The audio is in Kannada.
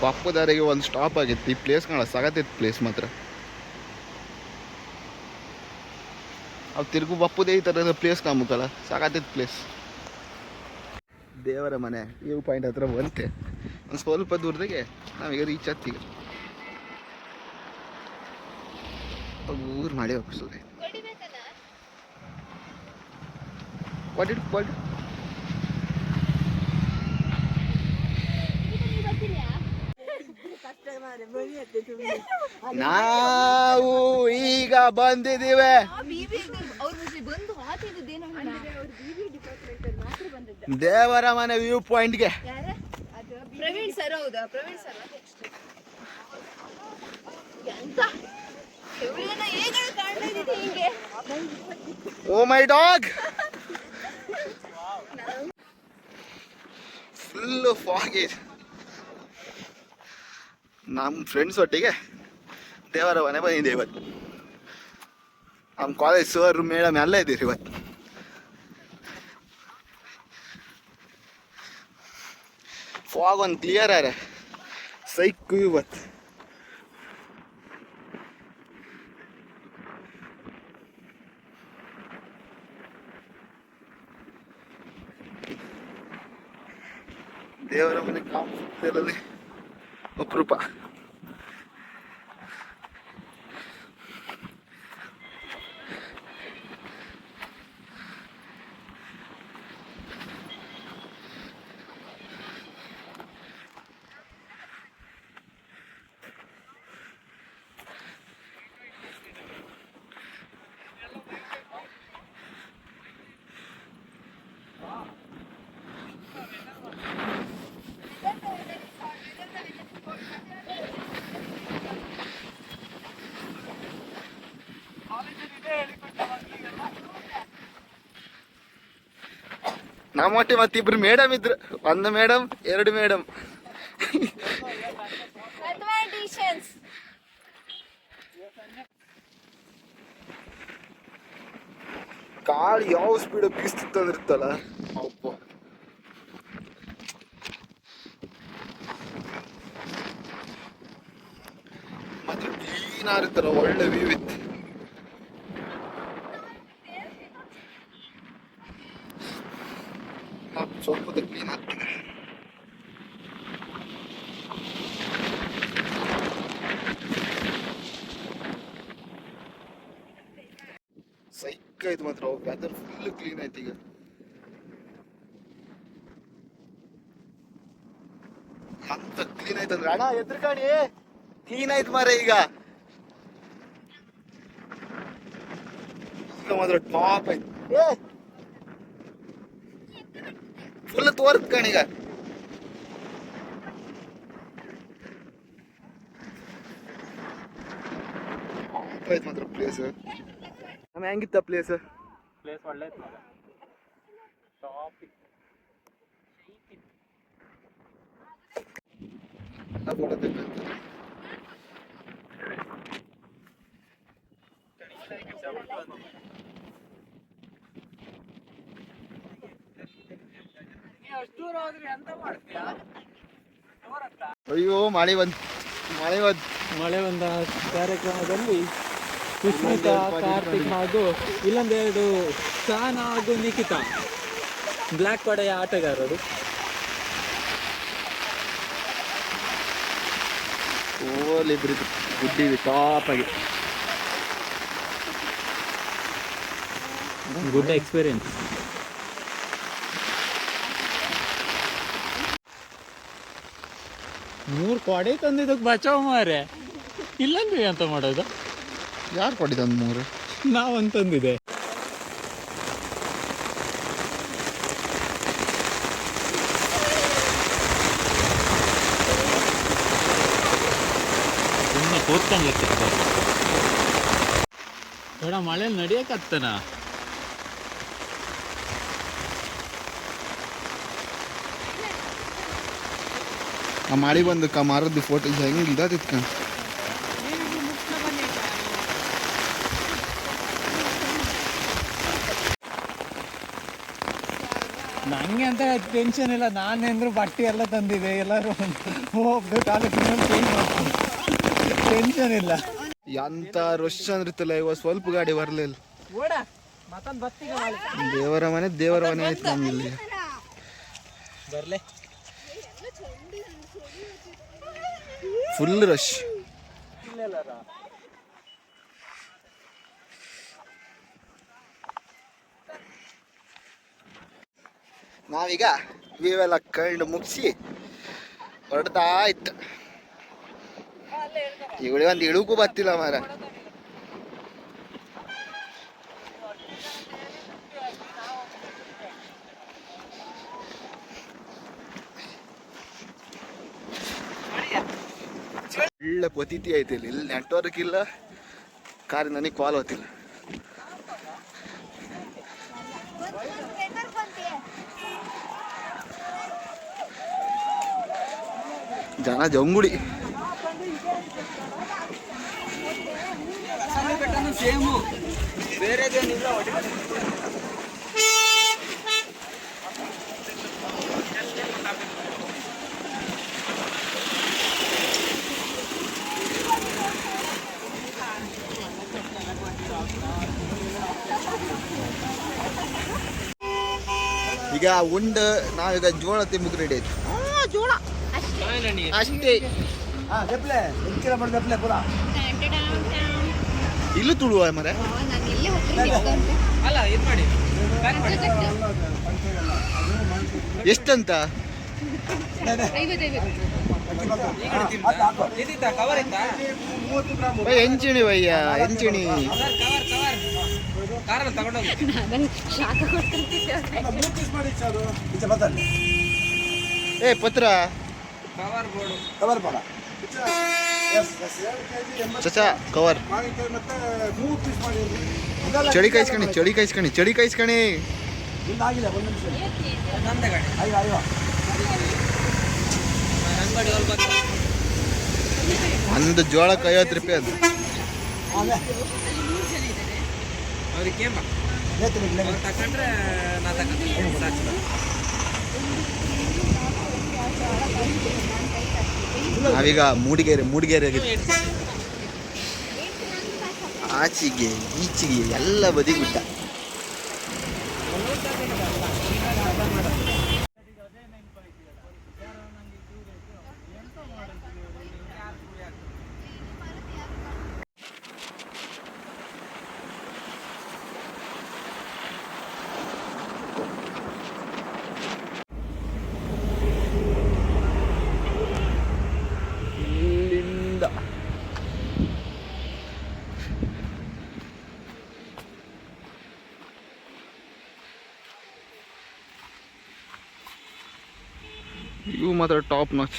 ಬಪ್ಪದಾರಿಗೆ ಒಂದು ಸ್ಟಾಪ್ ಆಗಿತ್ತು. ಈ ಪ್ಲೇಸ್ ಕಾಣ ಸಾಗತ್ತಿತ್ತು ಪ್ಲೇಸ್ ಮಾತ್ರ. ಅವು ತಿರುಗು ಬಪ್ಪುದೇ ಈ ಥರದ ಪ್ಲೇಸ್ ಕಾಮುತ್ತಲ್ಲ, ಸಾಗತ್ತಿತ್ತು ಪ್ಲೇಸ್. ದೇವರ ಮನೆ ವ್ಯೂ ಪಾಯಿಂಟ್ ಹತ್ರ ಬಂತೆ. ಒಂದು ಸ್ವಲ್ಪ ದೂರದಾಗೆ ನಾವೀಗ ರೀಚ್ ಆಗ್ತೀವಿ. ಊರು ಮಾಡಿ ಹೋಗ್ತದೆ. ನಾವು ಈಗ ಬಂದಿದ್ದೀವಿ. ದೇವರ ಮನೆ ವ್ಯೂ ಪಾಯಿಂಟ್ಗೆ. ಪ್ರವೀಣ್ ಸರ್ ಹೌದಾ? Praveen sir oh my dog, full fog ಇದೆ. ನಮ್ಮ ಫ್ರೆಂಡ್ಸ್ ಒಟ್ಟಿಗೆ ದೇವರ ಮನೆ ಬಂದಿದೆ ಇವತ್ತು. ನಮ್ಮ ಕಾಲೇಜ್ ಸರ್ ಮೇಡಮ್ ಎಲ್ಲ ಇದ್ದೀರಿ ಇವತ್ತು. ಫಾಗ್ ಒಂದು ಕ್ಲಿಯರ್ ಆರೆ ಸೈಕು ಇವತ್ತು. ದೇವರ ಮನೆ ಕಾಮಲ್ಲಿ ಅಪರೂಪ. ನಮ್ಮೊಟ್ಟಿಗೆ ಮತ್ತಿಬ್ರು ಮೇಡಮ್ ಇದ್ರು. ಒಂದು ಮೇಡಮ್, ಎರಡು ಮೇಡಮ್. ಕಾಳು ಯಾವ ಸ್ಪೀಡ್ ಬೀಸ್ತಿತ್ತು ಅಂದಿರ್ತಲ್ಲ ಅಪ್ಪ. ಮತ್ತೆ ಕ್ಲೀನ್ ಆಗಿರ್ತಲ್ಲ, ಒಳ್ಳೆ ವ್ಯೂ ಇತ್ತು. ಸ್ವಲ್ಪ ಕ್ಲೀನ್ ಆಗ್ತದೆ. ಸೈಕ್ ಆಯ್ತು ಮಾತ್ರ. ವೆದರ್ ಫುಲ್ ಕ್ಲೀನ್ ಆಯ್ತು ಈಗ. ಅಂತ ಕ್ಲೀನ್ ಆಯ್ತಂದ್ರೆ ಅಣ್ಣ ಎದ್ರ ಕಾಣಿ ಕ್ಲೀನ್ ಆಯ್ತು ಮಾರ. ಈಗ ಮಾತ್ರ ಟಾಪ್ ಆಯ್ತು. ಫುಲ್ ತೋರ್ತ್ ಕಣೀಗ. ಆಯ್ತು ಮಾತ್ರ ಪ್ಲೇಸ್. ನಮ್ಮ ಹೆಂಗಿತ್ತ ಪ್ಲೇಸ್? ಪ್ಲೇಸ್ ಒಳ್ಳೆ ಇತ್ತು. ಟಾಪ್ ಫೋಟೋ ತೆಗೆದು ಅಯ್ಯೋ ಮಳೆ ಬಂದ ಕಾರ್ಯಕ್ರಮದಲ್ಲಿ ಸುಷ್ಮಿತಾ, ಕಾರ್ತಿಕ್ ಹಾಗೂ ಇಲ್ಲೊಂದೆರಡು ಶಾನ್ ಹಾಗೂ ನಿಖಿತಾ ಬ್ಲ್ಯಾಕ್ ಪಡೆಯ ಆಟಗಾರರು. ಓಲಿಬ್ರು ಗುಡ್ಡಿವಿ ಟಾಪ್ ಆಗಿ. Good experience. ಮೂರು ಕೊಡೆ ತಂದಿದ್ದಕ್ಕೆ ಬಚಾವ್ ಮಾರೆ. ಇಲ್ಲಂದ್ರೆ ಎಂತ ಮಾಡೋದು? ಯಾರು ಕೊಟ್ಟಿದ್ದ ಮೂರು? ನಾವಂತಂದಿದೆ. ಸುಮ್ಮನೆ ಕೂತ್ಕೊಂಡ್ಲಿಕ್ಕೆ ಬೇಡ, ಮಳೆಯಲ್ಲಿ ನಡಿಯಕತ್ತನ. ಆ ಮಾಡಿ ಬಂದು ಮಾರದ್ದು ಫೋಟೋ ಹೆಂಗೆ ಇದಾದಿತ್ತು ಕಣ್. ಹಂಗೆ ಅಂತ ಟೆನ್ಷನ್ ಇಲ್ಲ. ನಾನೇಂದ್ರು ಬಟ್ಟೆ ಎಲ್ಲ ತಂದಿದೆ, ಎಲ್ಲರೂ ಹೋಗ್ದು ಟಾಯ್ಲೆಟ್ ಚೇಂಜ್ ಮಾಡ್ತೀನಿ, ಟೆನ್ಷನ್ ಇಲ್ಲ. ಎಂತ ರಶ್ ಅಂದ್ರಿತ್ತಲ್ಲ ಇವಾಗ ಸ್ವಲ್ಪ ಗಾಡಿ ಬರಲಿಲ್ಲ. ದೇವರ ಮನೆ ಆಯ್ತು ನಮ್ಗೆ ಇಲ್ಲಿ. ಬರ್ಲೆ ಫುಲ್ ರಶ್. ನಾವೀಗ ಇವೆಲ್ಲ ಕಂಡು ಮುಗಿಸಿ ಹೊರಡ್ತಾ ಇತ್ತು. ಇವಳಿ ಒಂದು ಇಳುಕು ಬರ್ತಿಲ್ಲ ಮಾರ. ಒಳ್ಳೆ ಪತಿಥಿ ಐತಿ ಇಲ್ಲಿ ನೆಟ್ವರ್ಕ್ ಇಲ್ಲ, ಕಾರ್ ನನಗೆ ಕಾಲ್ ಹೋಗ್ತಿಲ್ಲ. ಜನ ಜಂಗುಡಿ. ಈಗ ಉಂಡ ನಾವೀಗ ಜೋಳ ತಿಂಬುಕ್ ರೆಡಿ ಆಯ್ತು. ಜೋಳ ಅಷ್ಟೇ. ಇಲ್ಲೂ ತುಳುವ ಮರ. ಎಷ್ಟಂತ? ಎಂಚಿಣಿ ವಯ್ಯ, ಎಂಚಿಣಿ. ಏ ಪತ್ರ ಚಚಾ ಕವರ್ ಚಳಿ ಕಾಯಿಸ್ಕಣಿ, ಚಳಿ ಕಾಯಿಸ್ಕಣಿ, ಚಳಿ ಕಾಯಿಸ್ಕಣಿ. ಒಂದು ಜೋಳಕ್ಕೆ 50 ರೂಪಾಯಿ ಅದು. ನಾವೀಗ ಮೂಡಿಗೆರೆ ಆಚೆಗೆ ಈಚೆಗೆ ಎಲ್ಲ ಬದಿ ಗುಡ್ಡ. ಇವು ಮಾತ್ರ ಟಾಪ್ ನಾಚ್.